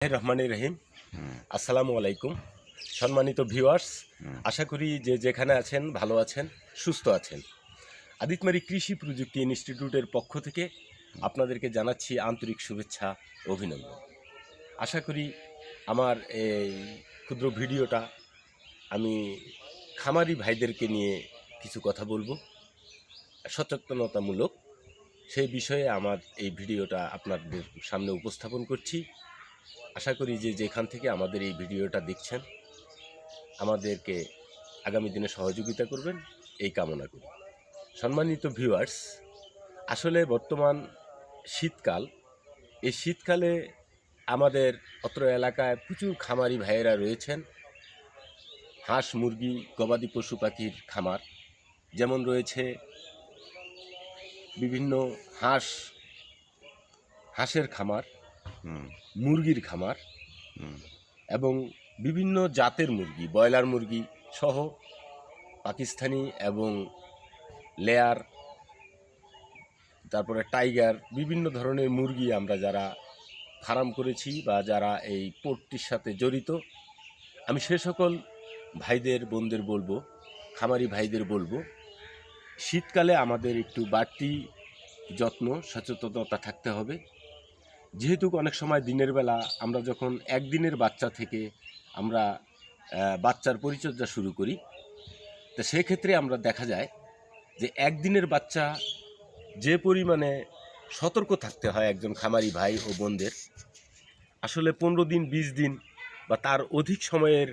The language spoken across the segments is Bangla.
রহমানির রহিম। হুম, আসসালামু আলাইকুম। সম্মানিত ভিউয়ার্স, হুম, আশা করি যে যেখানে আছেন ভালো আছেন, সুস্থ আছেন। আদিতমারি কৃষি প্রযুক্তি ইনস্টিটিউটের পক্ষ থেকে আপনাদেরকে জানাচ্ছি আন্তরিক শুভেচ্ছা, অভিনন্দন। আশা করি আমার এই ক্ষুদ্র ভিডিওটা আমি খামারি ভাইদেরকে নিয়ে কিছু কথা বলবো, সচেতনতামূলক। সেই বিষয়ে আমার এই ভিডিওটা আপনাদের সামনে উপস্থাপন করছি। আশা করি যে যেখান থেকে আমাদের এই ভিডিওটা দেখছেন আমাদেরকে আগামী দিনে সহযোগিতা করবেন, এই কামনা করি। সম্মানিত ভিউয়ার্স, আসলে বর্তমান শীতকাল। এই শীতকালে আমাদের অত্র এলাকায় প্রচুর খামারি ভাইয়েরা রয়েছেন। হাঁস, মুরগি, গবাদি পশু পাখির খামার, যেমন রয়েছে বিভিন্ন হাঁসের খামার, হুম, মুরগির খামার হুম, এবং বিভিন্ন জাতের মুরগি, ব্রয়লার মুরগি সহ পাকিস্তানি এবং লেয়ার, তারপরে টাইগার, বিভিন্ন ধরনের মুরগি আমরা যারা ফার্ম করেছি বা যারা এই পোর্টটির সাথে জড়িত, আমি সে সকল ভাইদের বোনদের বলবো, খামারি ভাইদের বলবো, শীতকালে আমাদের একটু বাড়তি যত্ন সচেতনতা থাকতে হবে। যেহেতু অনেক সময় দিনের বেলা আমরা যখন একদিনের বাচ্চা থেকে আমরা বাচ্চার পরিচর্যা শুরু করি, তো সেক্ষেত্রে আমরা দেখা যায় যে একদিনের বাচ্চা যে পরিমাণে সতর্ক থাকতে হয় একজন খামারি ভাই ও বোনদের, আসলে 15 দিন 20 দিন বা তার অধিক সময়ের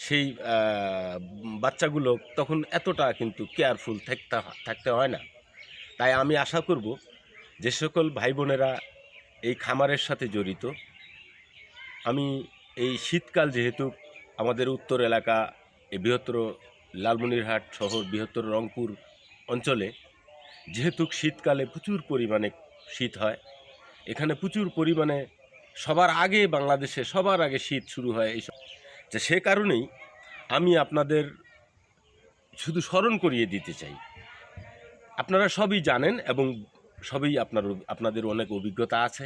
সেই বাচ্চাগুলো তখন এতটা কিন্তু কেয়ারফুল থাকতে হয় না। তাই আমি আশা করব যে সকল ভাই বোনেরা এই খামারের সাথে জড়িত, আমি এই শীতকাল যেহেতু আমাদের উত্তর এলাকা, এই বৃহত্তর লালমনিরহাট শহর, বৃহত্তর রংপুর অঞ্চলে যেহেতু শীতকালে প্রচুর পরিমাণে শীত হয়, এখানে প্রচুর পরিমাণে সবার আগে বাংলাদেশে সবার আগে শীত শুরু হয় এইসব। যে সে কারণেই আমি আপনাদের শুধু স্মরণ করিয়ে দিতে চাই। আপনারা সবই জানেন এবং সবই আপনাদের অনেক অভিজ্ঞতা আছে।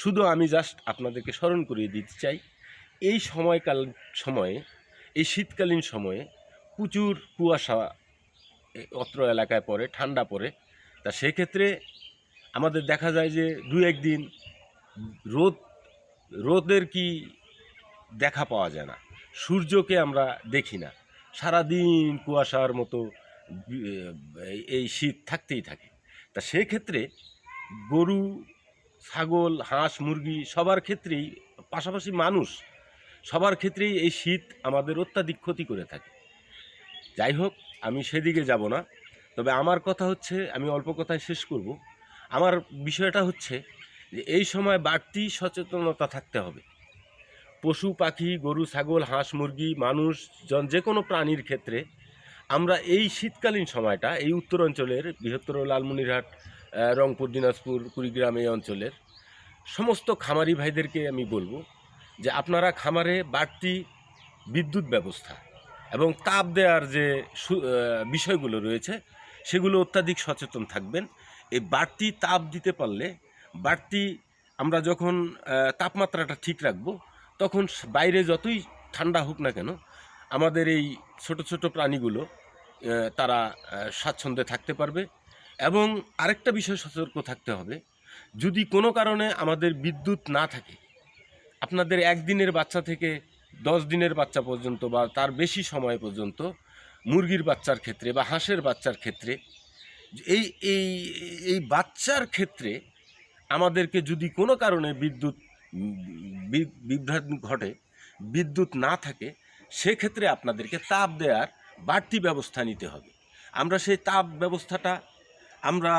শুধু আমি জাস্ট আপনাদেরকে স্মরণ করিয়ে দিতে চাই, এই সময়ে, এই শীতকালীন সময়ে প্রচুর কুয়াশা অত্র এলাকায় পড়ে, ঠান্ডা পড়ে। তা সেক্ষেত্রে আমাদের দেখা যায় যে দু একদিন রোদ রোদের কি দেখা পাওয়া যায় না, সূর্যকে আমরা দেখি না, সারাদিন কুয়াশার মতো এই শীত থাকতেই থাকে। তা সেক্ষেত্রে গরু, ছাগল, হাঁস, মুরগি সবার ক্ষেত্রেই, পাশাপাশি মানুষ সবার ক্ষেত্রেই এই শীত আমাদের অত্যাধিক ক্ষতি করে থাকে। যাই হোক, আমি সেদিকে যাব না। তবে আমার কথা হচ্ছে, আমি অল্প কথায় শেষ করব। আমার বিষয়টা হচ্ছে যে এই সময় বাড়তি সচেতনতা থাকতে হবে। পশু পাখি, গরু ছাগল, হাঁস মুরগি, মানুষ, যে কোনো প্রাণীর ক্ষেত্রে আমরা এই শীতকালীন সময়টা এই উত্তর অঞ্চলের বৃহত্তর লালমনিরহাট, রংপুর, দিনাজপুর, কুড়িগ্রাম এই অঞ্চলের সমস্ত খামারি ভাইদেরকে আমি বলবো যে আপনারা খামারে বাড়তি বিদ্যুৎ ব্যবস্থা এবং তাপ দেওয়ার যে বিষয়গুলো রয়েছে সেগুলো অত্যাধিক সচেতন থাকবেন। এই বাড়তি তাপ দিতে পারলে, বাড়তি আমরা যখন তাপমাত্রাটা ঠিক রাখবো, তখন বাইরে যতই ঠান্ডা হোক না কেন আমাদের এই ছোট ছোট প্রাণীগুলো তারা স্বাচ্ছন্দ্যে থাকতে পারবে। এবং আরেকটা বিষয় সতর্ক থাকতে হবে, যদি কোনো কারণে আমাদের বিদ্যুৎ না থাকে, আপনাদের একদিনের বাচ্চা থেকে 10 দিনের বাচ্চা পর্যন্ত বা তার বেশি সময় পর্যন্ত মুরগির বাচ্চার ক্ষেত্রে বা হাঁসের বাচ্চার ক্ষেত্রে, এই এই এই বাচ্চার ক্ষেত্রে আমাদেরকে যদি কোনো কারণে বিভ্রাট ঘটে, বিদ্যুৎ না থাকে, সেক্ষেত্রে আপনাদেরকে তাপ দেওয়ার বাড়তি ব্যবস্থা নিতে হবে। আমরা সেই তাপ ব্যবস্থাটা আমরা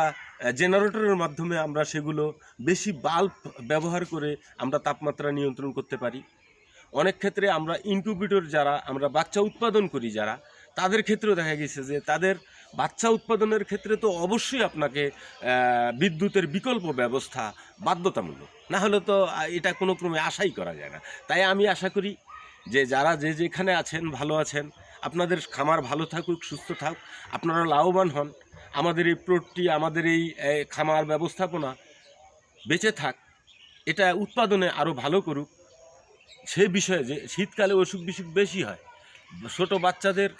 জেনারেটরের মাধ্যমে আমরা সেগুলো বেশি বাল্ব ব্যবহার করে আমরা তাপমাত্রা নিয়ন্ত্রণ করতে পারি। অনেক ক্ষেত্রে আমরা ইনকিউবেটর, যারা আমরা বাচ্চা উৎপাদন করি যারা, তাদের ক্ষেত্রেও দেখা গেছে যে তাদের বাচ্চা উৎপাদনের ক্ষেত্রে তো অবশ্যই আপনাকে বিদ্যুতের বিকল্প ব্যবস্থা বাধ্যতামূলক, না হলে তো এটা কোনো ক্রমে আশাই করা যায় না। তাই আমি আশা করি যে যারা যে যেখানে আছেন ভালো আছেন, আপনাদের খামার ভালো থাকুক, সুস্থ থাকুক, আপনারা লাভবান হন, আমাদের এই প্লটটি, আমাদের এই খামার ব্যবস্থাপনা বেঁচে থাক, এটা উৎপাদনে আরও ভালো করুক, সে বিষয়ে যে শীতকালে অসুখ বিসুখ বেশি হয়, ছোটো বাচ্চাদের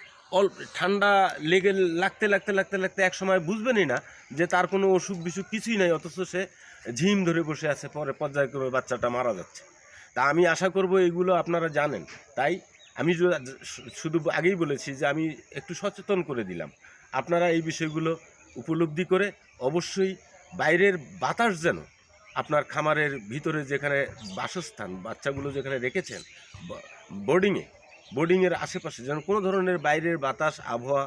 ঠান্ডা লেগে লাগতে লাগতে লাগতে লাগতে এক সময় বুঝবেনই না যে তার কোনো অসুখ বিসুখ কিছুই নাই, অথচ সে ঝিম ধরে বসে আছে, পরে পর্যায়ক্রমে বাচ্চাটা মারা যাচ্ছে। তা আমি আশা করব এগুলো আপনারা জানেন। তাই আমি শুধু আগেই বলেছি যে আমি একটু সচেতন করে দিলাম। আপনারা এই বিষয়গুলো উপলব্ধি করে অবশ্যই বাইরের বাতাস যেন আপনার খামারের ভিতরে যেখানে বাসস্থান বাচ্চাগুলো যেখানে রেখেছেন বোর্ডিংয়ের আশেপাশে যেন কোনো ধরনের বাইরের বাতাস আবহাওয়া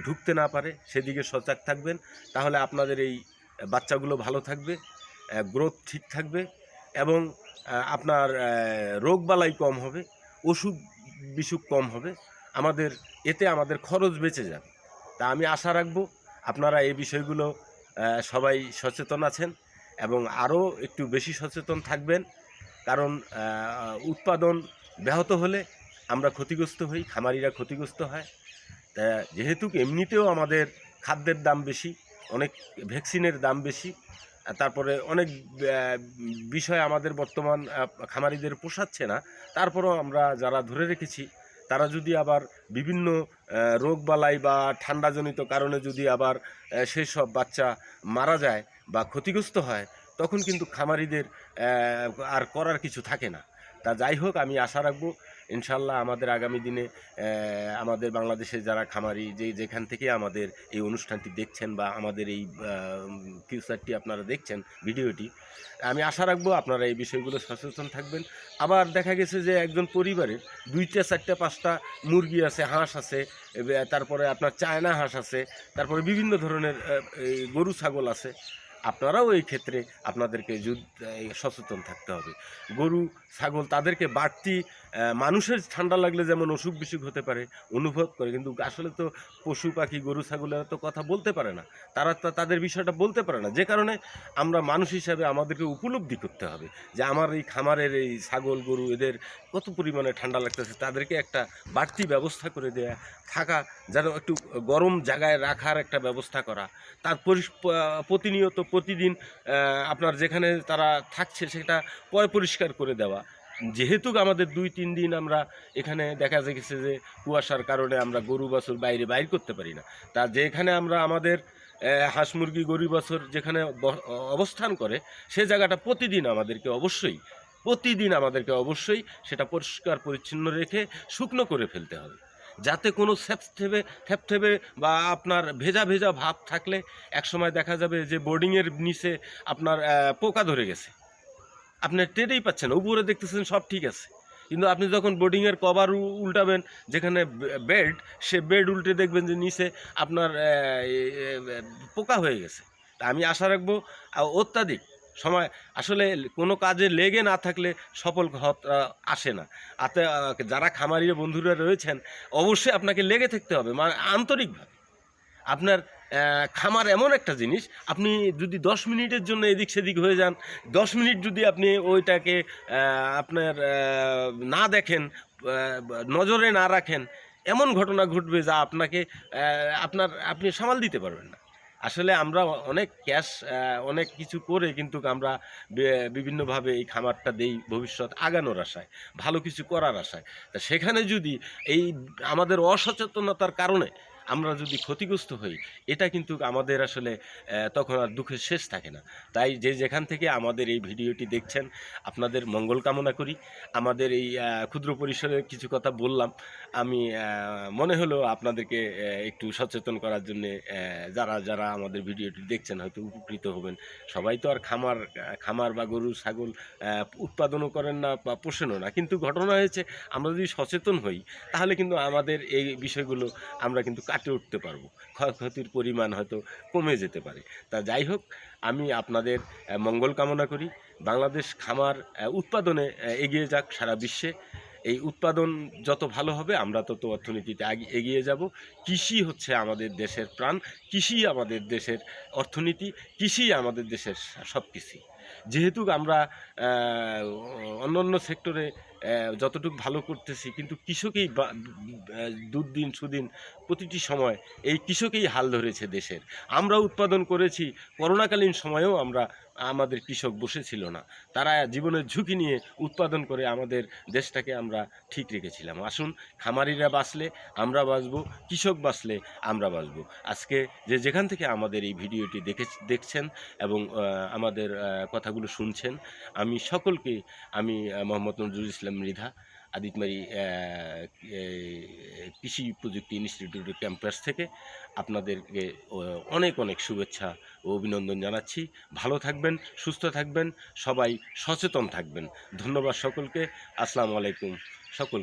ঢুকতে না পারে, সেদিকে সজাগ থাকবেন। তাহলে আপনাদের এই বাচ্চাগুলো ভালো থাকবে, গ্রোথ ঠিক থাকবে এবং আপনার রোগবালাই কম হবে, অসুখ বিসুখ কম হবে, এতে আমাদের খরচ বেঁচে যাবে। তা আমি আশা রাখবো আপনারা এই বিষয়গুলো সবাই সচেতন আছেন এবং আরও একটু বেশি সচেতন থাকবেন। কারণ উৎপাদন ব্যাহত হলে আমরা ক্ষতিগ্রস্ত হই, খামারিরা ক্ষতিগ্রস্ত হয়। তা যেহেতু এমনিতেও আমাদের খাদ্যের দাম বেশি, অনেক ভ্যাকসিনের দাম বেশি, তারপরে অনেক বিষয় আমাদের বর্তমান খামারিদের পোষাচ্ছে না, তারপরেও আমরা যারা ধরে রেখেছি তারা যদি আবার বিভিন্ন রোগবালাই বা ঠান্ডাজনিত কারণে যদি আবার সেই সব বাচ্চা মারা যায় বা ক্ষতিগ্রস্ত হয়, তখন কিন্তু খামারিদের আর করার কিছু থাকে না। তা যাই হোক, আমি আশা রাখবো ইনশাল্লাহ আমাদের আগামী দিনে আমাদের বাংলাদেশের যারা খামারি যেখান থেকে আমাদের এই অনুষ্ঠানটি দেখছেন বা আমাদের এই ফিউচারটি আপনারা দেখছেন ভিডিওটি, আমি আশা রাখবো আপনারা এই বিষয়গুলো সচেতন থাকবেন। আবার দেখা গেছে যে একজন পরিবারের 2টা 4টা 5টা মুরগি আছে, হাঁস আছে, তারপরে আপনার চায়না হাঁস আছে, তারপরে বিভিন্ন ধরনের গরু ছাগল আছে। আপনারাও এই ক্ষেত্রে আপনাদেরকে সচেতন থাকতে হবে। গরু ছাগল তাদেরকে বাড়তি মানুষের ঠান্ডা লাগলে যেমন অসুখ বিসুখ হতে পারে অনুভব করে, কিন্তু আসলে তো পশু পাখি গরু ছাগলেরা তো কথা বলতে পারে না, তারা তাদের বিষয়টা বলতে পারে না। যে কারণে আমরা মানুষ হিসাবে আমাদেরকে উপলব্ধি করতে হবে যে আমার এই খামারের এই ছাগল গরু এদের কত পরিমাণে ঠান্ডা লাগতেছে, তাদেরকে একটা বাড়তি ব্যবস্থা করে দেয়া, থাকা যেন একটু গরম জায়গায় রাখার একটা ব্যবস্থা করা, তার প্রতিনিয়ত প্রতিদিন আপনার যেখানে তারা থাকছে সেটা পরিষ্কার করে দেওয়া। যেহেতু আমাদের 2-3 দিন আমরা এখানে দেখা গেছে যে কুয়াশার কারণে আমরা গরু বাছুর বাইর করতে পারি না, তা যেখানে আমরা আমাদের হাঁস মুরগি গরু বাছুর যেখানে অবস্থান করে সে জায়গাটা প্রতিদিন আমাদেরকে অবশ্যই সেটা পরিষ্কার পরিচ্ছন্ন রেখে শুকনো করে ফেলতে হবে, যাতে কোনো থ্যাপথেবে বা আপনার ভেজা ভেজা ভাব থাকলে একসময় দেখা যাবে যে বোর্ডিংয়ের নিচে আপনার পোকা ধরে গেছে, আপনি টেরেই পাচ্ছেন না, উপরে দেখতেছেন সব ঠিক আছে, কিন্তু আপনি যখন বোর্ডিংয়ের কভার উল্টাবেন যেখানে বেড, সে বেড উল্টে দেখবেন যে নিচে আপনার পোকা হয়ে গেছে। তা আমি আশা রাখবো অত্যাধিক সময় আসলে কোনো কাজে লেগে না থাকলে সফল আসে না। যারা খামারি বন্ধুরা রয়েছেন অবশ্যই আপনাকে লেগে থাকতে হবে, মানে আন্তরিকভাবে। আপনার খামার এমন একটা জিনিস, আপনি যদি 10 মিনিটের জন্য এদিক সেদিক হয়ে যান, 10 মিনিট যদি আপনি ওইটাকে আপনার না দেখেন, নজরে না রাখেন, এমন ঘটনা ঘটবে যা আপনি সামাল দিতে পারবেন না। আসলে আমরা অনেক অনেক কিছু করে কিন্তু আমরা বিভিন্নভাবে এই খামারটা দেই ভবিষ্যৎ আগানোর আশায়, ভালো কিছু করার আশায়। তা সেখানে যদি এই আমাদের অসচেতনতার কারণে আমরা যদি ক্ষতিগ্রস্ত হই, এটা কিন্তু আমাদের আসলে তখন আর দুঃখের শেষ থাকে না। তাই যেখান থেকে আমাদের এই ভিডিওটি দেখছেন, আপনাদের মঙ্গল কামনা করি। আমাদের এই ক্ষুদ্র পরিসরে কিছু কথা বললাম, আমি মনে হলো আপনাদেরকে একটু সচেতন করার জন্যে, যারা আমাদের ভিডিওটি দেখছেন হয়তো উপকৃত হবেন। সবাই তো আর খামার বা গরু ছাগল উৎপাদনও করেন না বা পোষেনও না, কিন্তু ঘটনা হয়েছে আমরা যদি সচেতন হই তাহলে কিন্তু আমাদের এই বিষয়গুলো আমরা কিন্তু কাটিয়ে উঠতে পারবো, ক্ষয়ক্ষতির পরিমাণ হয়তো কমে যেতে পারে। তা যাই হোক, আমি আপনাদের মঙ্গল কামনা করি। বাংলাদেশ খামার উৎপাদনে এগিয়ে যাক সারা বিশ্বে। এই উৎপাদন যত ভালো হবে আমরা তত অর্থনীতিতে এগিয়ে যাব। কৃষি হচ্ছে আমাদের দেশের প্রাণ, কৃষি আমাদের দেশের অর্থনীতি, কৃষি আমাদের দেশের সব কিছুই। যেহেতু আমরা অন্য সেক্টরে যতটুকু ভালো করতেছি, কিন্তু কৃষকেই দুর্দিন সুদিন প্রতিটি সময় এই কৃষকেই হাল ধরেছে দেশের। আমরা উৎপাদন করেছি, করোনাকালীন সময়েও আমাদের কৃষক বসেছিল না। তারা জীবনের ঝুঁকি নিয়ে উৎপাদন করে আমাদের দেশটাকে আমরা ঠিক রেখেছিলাম। আসুন, খামারিরা বাঁচলে আমরা বাঁচব, কৃষক বাঁচলে আমরা বাঁচব। আজকে যেখান থেকে আমাদের এই ভিডিওটি দেখছেন এবং আমাদের কথাগুলো শুনছেন, আমি সকলকে মোহাম্মদ নজরুল ইসলাম মৃধা, আদিতমারি কৃষি প্রযুক্তি ইনস্টিটিউটের ক্যাম্পাস থেকে আপনাদেরকে অনেক অনেক শুভেচ্ছা ও অভিনন্দন জানাচ্ছি। ভালো থাকবেন, সুস্থ থাকবেন, সবাই সচেতন থাকবেন। ধন্যবাদ সকলকে। আসসালামু আলাইকুম সকল।